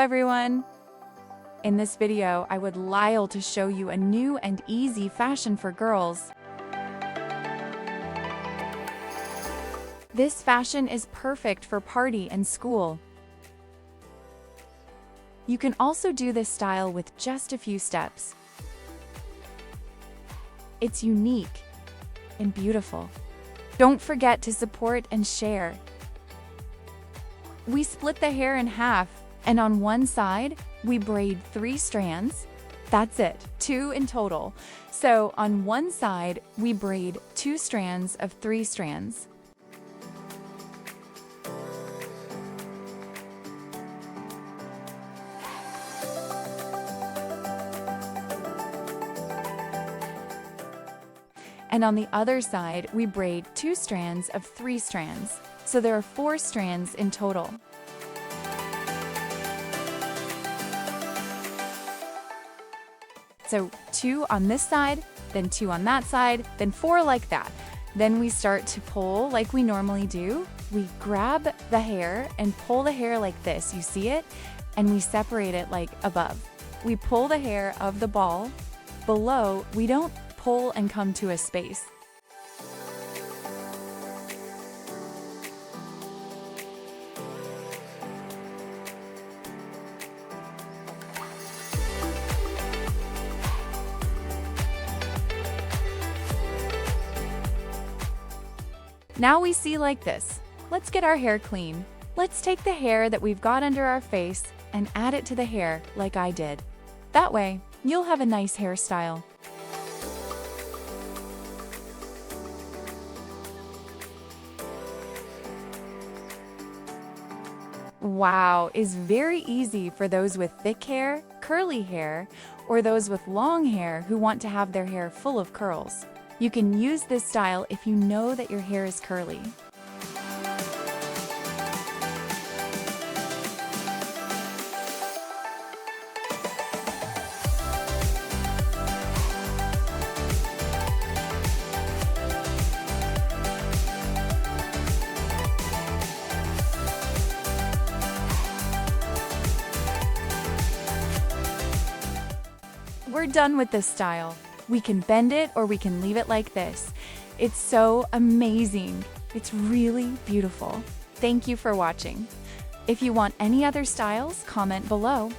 everyone! In this video, I would like to show you a new and easy fashion for girls. This fashion is perfect for party and school. You can also do this style with just a few steps. It's unique and beautiful. Don't forget to support and share. We split the hair in half, and on one side, we braid 3 strands. That's it, 2 in total. So on one side, we braid 2 strands of 3 strands. And on the other side, we braid 2 strands of 3 strands. So there are 4 strands in total. So 2 on this side, then 2 on that side, then 4 like that. Then we start to pull like we normally do. We grab the hair and pull the hair like this, you see it? And we separate it like above. We pull the hair of the ball. Below, we don't pull and come to a space. Now we see like this. Let's get our hair clean. Let's take the hair that we've got under our face and add it to the hair like I did. That way, you'll have a nice hairstyle. Wow is very easy for those with thick hair, curly hair, or those with long hair who want to have their hair full of curls. You can use this style if you know that your hair is curly. We're done with this style. We can bend it or we can leave it like this. It's so amazing. It's really beautiful. Thank you for watching. If you want any other styles, comment below.